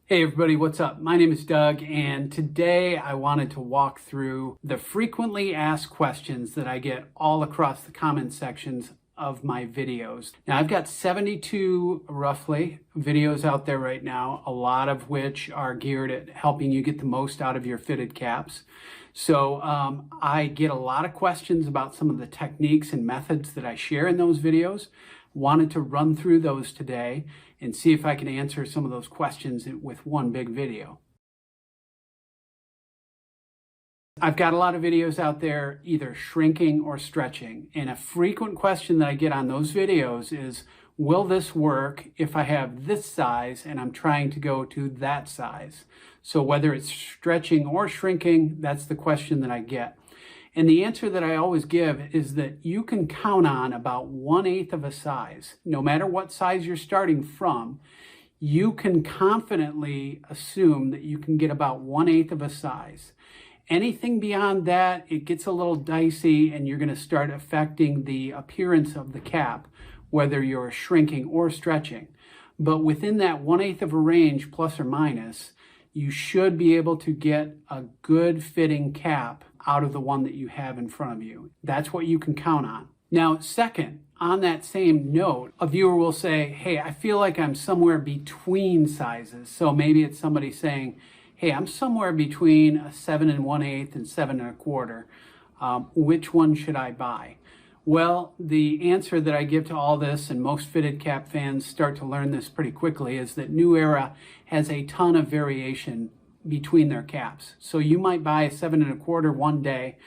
Hey everybody, what's up? My name is Doug, and today I wanted to walk through the frequently asked questions that I get all across the comment sections of my videos. Now I've got 72 roughly videos out there right now, a lot of which are geared at helping you get the most out of your fitted caps. So I get a lot of questions about some of the techniques and methods that I share in those videos. Wanted to run through those today and see if I can answer some of those questions with one big video. I've got a lot of videos out there either shrinking or stretching, and a frequent question that I get on those videos is, will this work if I have this size and I'm trying to go to that size? So whether it's stretching or shrinking, that's the question that I get. And the answer that I always give is that you can count on about 1/8 of a size. No matter what size you're starting from, you can confidently assume that you can get about 1/8 of a size. Anything beyond that, it gets a little dicey and you're going to start affecting the appearance of the cap, whether you're shrinking or stretching. But within that 1/8 of a range, plus or minus, you should be able to get a good fitting cap out of the one that you have in front of you. That's what you can count on. Now, second, on that same note, a viewer will say, hey, I feel like I'm somewhere between sizes. So maybe it's somebody saying, hey, I'm somewhere between a 7 1/8 and 7 1/4. Which one should I buy? Well, the answer that I give to all this, and most fitted cap fans start to learn this pretty quickly, is that New Era has a ton of variation between their caps. So you might buy a 7 1/4 one day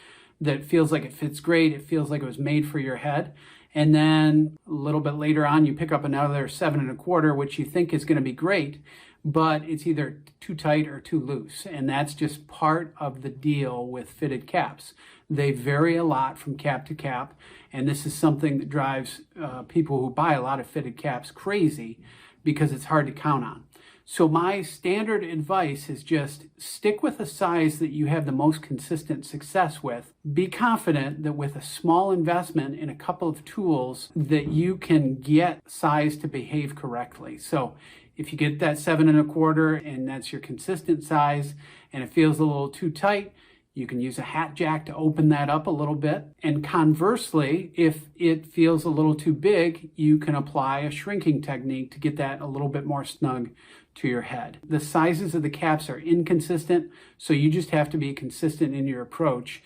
that feels like it fits great, it feels like it was made for your head, and then a little bit later on you pick up another 7 1/4 which you think is going to be great, but it's either too tight or too loose, and that's just part of the deal with fitted caps. They vary a lot from cap to cap, and this is something that drives people who buy a lot of fitted caps crazy because it's hard to count on. So my standard advice is just stick with a size that you have the most consistent success with. Be confident that with a small investment in a couple of tools that you can get size to behave correctly. So if you get that 7 1/4 and that's your consistent size and it feels a little too tight, you can use a hat jack to open that up a little bit. And conversely, if it feels a little too big, you can apply a shrinking technique to get that a little bit more snug to your head. The sizes of the caps are inconsistent, so you just have to be consistent in your approach.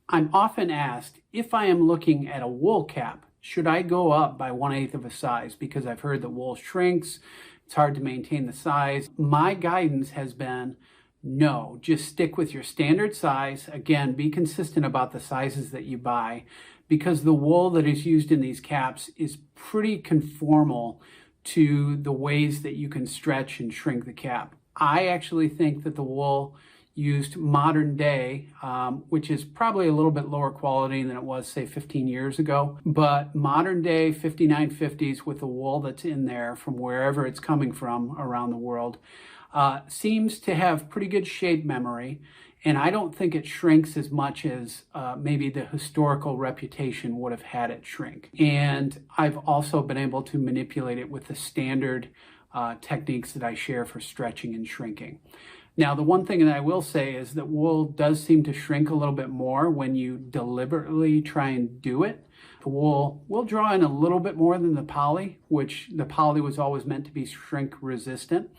I'm often asked, if I am looking at a wool cap, should I go up by 1/8 of a size? Because I've heard that wool shrinks, it's hard to maintain the size. My guidance has been, no, just stick with your standard size. Again, be consistent about the sizes that you buy, because the wool that is used in these caps is pretty conformal to the ways that you can stretch and shrink the cap. I actually think that the wool used modern day, which is probably a little bit lower quality than it was, say, 15 years ago, but modern day 5950s with the wool that's in there from wherever it's coming from around the world seems to have pretty good shape memory, and I don't think it shrinks as much as maybe the historical reputation would have had it shrink. And I've also been able to manipulate it with the standard techniques that I share for stretching and shrinking. Now, the one thing that I will say is that wool does seem to shrink a little bit more when you deliberately try and do it. The wool will draw in a little bit more than the poly, which the poly was always meant to be shrink resistant.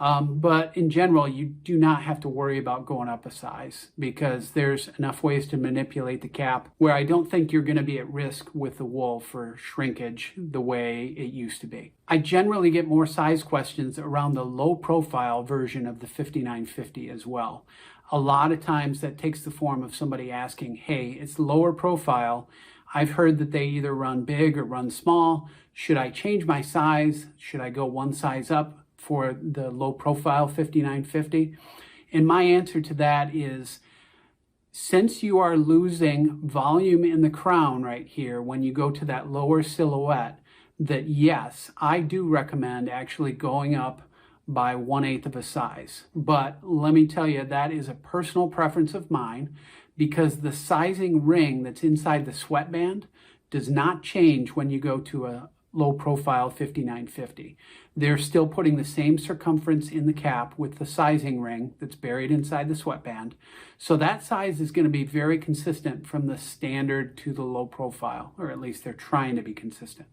But in general, you do not have to worry about going up a size, because there's enough ways to manipulate the cap where I don't think you're going to be at risk with the wool for shrinkage the way it used to be. I generally get more size questions around the low profile version of the 5950 as well. A lot of times that takes the form of somebody asking, hey, it's lower profile. I've heard that they either run big or run small. Should I change my size? Should I go one size up for the low profile 5950? And my answer to that is, since you are losing volume in the crown right here when you go to that lower silhouette, that yes, I do recommend actually going up by 1/8 of a size. But let me tell you, that is a personal preference of mine, because the sizing ring that's inside the sweatband does not change when you go to a low profile 5950. They're still putting the same circumference in the cap with the sizing ring that's buried inside the sweatband. So that size is going to be very consistent from the standard to the low profile, or at least they're trying to be consistent.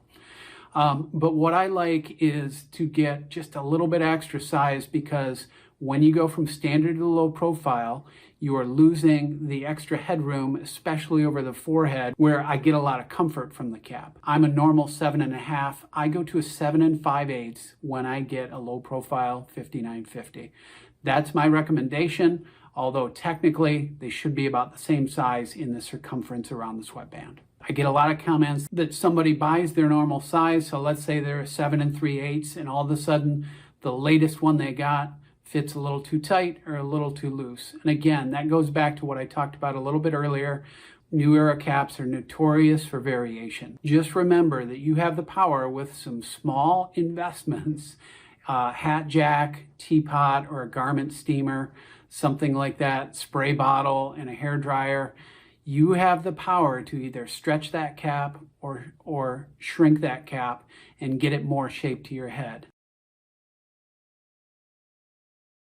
But what I like is to get just a little bit extra size, because when you go from standard to low profile, you are losing the extra headroom, especially over the forehead, where I get a lot of comfort from the cap. I'm a normal 7.5. I go to a 7 5/8 when I get a low profile 5950. That's my recommendation, although technically they should be about the same size in the circumference around the sweatband. I get a lot of comments that somebody buys their normal size, so let's say they're a 7 3/8, and all of a sudden the latest one they got fits a little too tight or a little too loose. And again, that goes back to what I talked about a little bit earlier. New era caps are notorious for variation. Just remember that you have the power with some small investments, hat jack, teapot, or a garment steamer, something like that, spray bottle, and a hairdryer. You have the power to either stretch that cap or shrink that cap and get it more shaped to your head.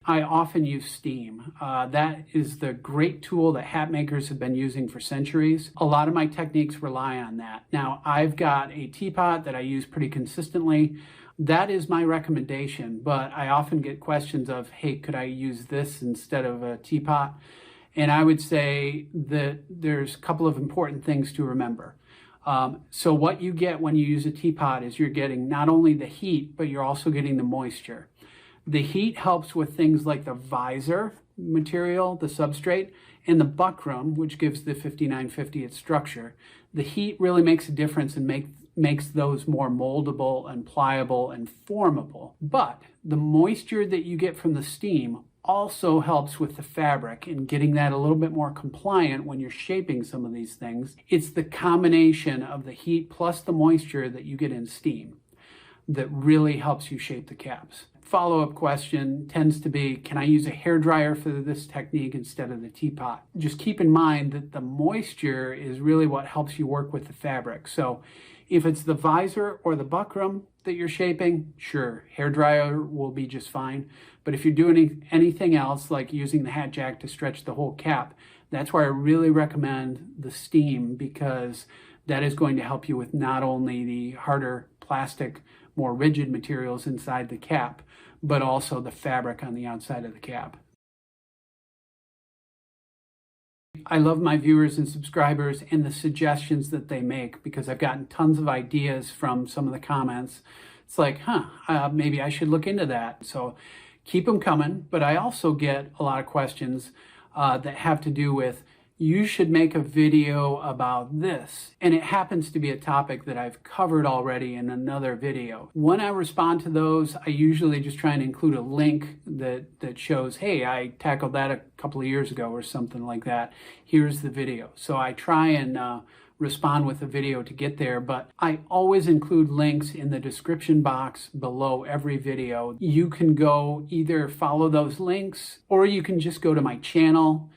I often use steam. That is the great tool that hat makers have been using for centuries. A lot of my techniques rely on that. Now, I've got a teapot that I use pretty consistently. That is my recommendation, but I often get questions of, hey, could I use this instead of a teapot? And I would say that there's a couple of important things to remember. So what you get when you use a teapot is you're getting not only the heat, but you're also getting the moisture. The heat helps with things like the visor material, the substrate, and the buckram, which gives the 5950 its structure. The heat really makes a difference and makes those more moldable and pliable and formable. But the moisture that you get from the steam also helps with the fabric and getting that a little bit more compliant when you're shaping some of these things. It's the combination of the heat plus the moisture that you get in steam that really helps you shape the caps. Follow-up question tends to be, can I use a hairdryer for this technique instead of the teapot? Just keep in mind that the moisture is really what helps you work with the fabric. So if it's the visor or the buckram that you're shaping, sure, hairdryer will be just fine. But if you're doing anything else, like using the hat jack to stretch the whole cap, that's where I really recommend the steam, because that is going to help you with not only the harder plastic, more rigid materials inside the cap, but also the fabric on the outside of the cap. I love my viewers and subscribers and the suggestions that they make, because I've gotten tons of ideas from some of the comments. It's like, maybe I should look into that. So keep them coming. But I also get a lot of questions that have to do with, you should make a video about this. And it happens to be a topic that I've covered already in another video. When I respond to those, I usually just try and include a link that shows, hey, I tackled that a couple of years ago or something like that. Here's the video. So I try and respond with a video to get there, but I always include links in the description box below every video. You can go either follow those links, or you can just go to my channel.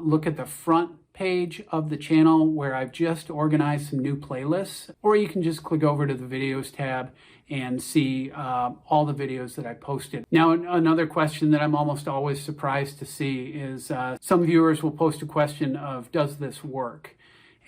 Look at the front page of the channel where I've just organized some new playlists, or you can just click over to the videos tab and see all the videos that I posted. Now, another question that I'm almost always surprised to see is some viewers will post a question of, does this work?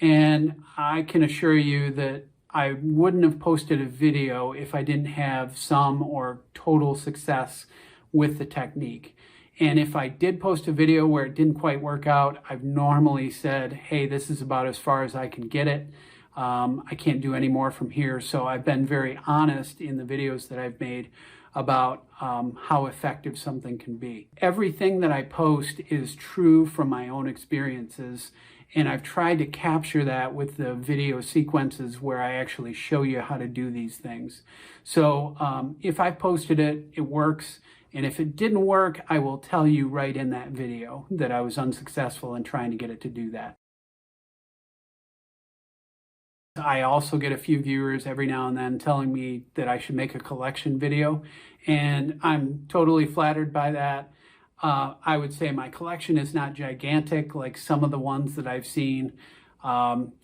And I can assure you that I wouldn't have posted a video if I didn't have some or total success with the technique. And if I did post a video where it didn't quite work out, I've normally said, hey, this is about as far as I can get it. I can't do any more from here. So I've been very honest in the videos that I've made about how effective something can be. Everything that I post is true from my own experiences, and I've tried to capture that with the video sequences where I actually show you how to do these things. So if I posted it, it works. And if it didn't work, I will tell you right in that video that I was unsuccessful in trying to get it to do that. I also get a few viewers every now and then telling me that I should make a collection video, and I'm totally flattered by that. I would say my collection is not gigantic like some of the ones that I've seen.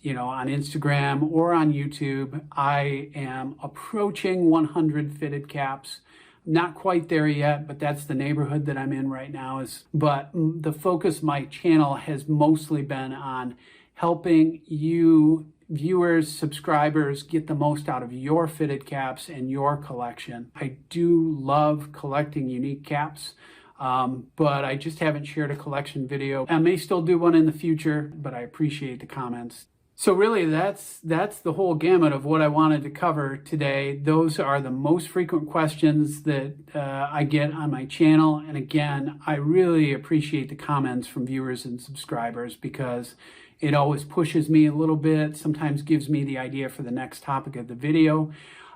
you know, on Instagram or on YouTube. I am approaching 100 fitted caps. Not quite there yet, but that's the neighborhood that I'm in right now. But the focus of my channel has mostly been on helping you viewers, subscribers get the most out of your fitted caps and your collection. I do love collecting unique caps, but I just haven't shared a collection video. I may still do one in the future, but I appreciate the comments. So really, that's the whole gamut of what I wanted to cover today. Those are the most frequent questions that I get on my channel. And again, I really appreciate the comments from viewers and subscribers because it always pushes me a little bit, sometimes gives me the idea for the next topic of the video.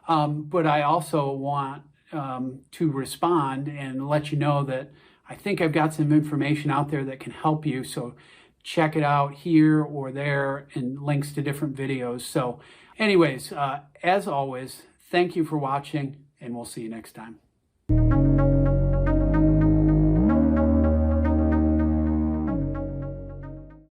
But I also want to respond and let you know that I think I've got some information out there that can help you. So check it out here or there, and links to different videos. So anyways, as always, thank you for watching, and we'll see you next time.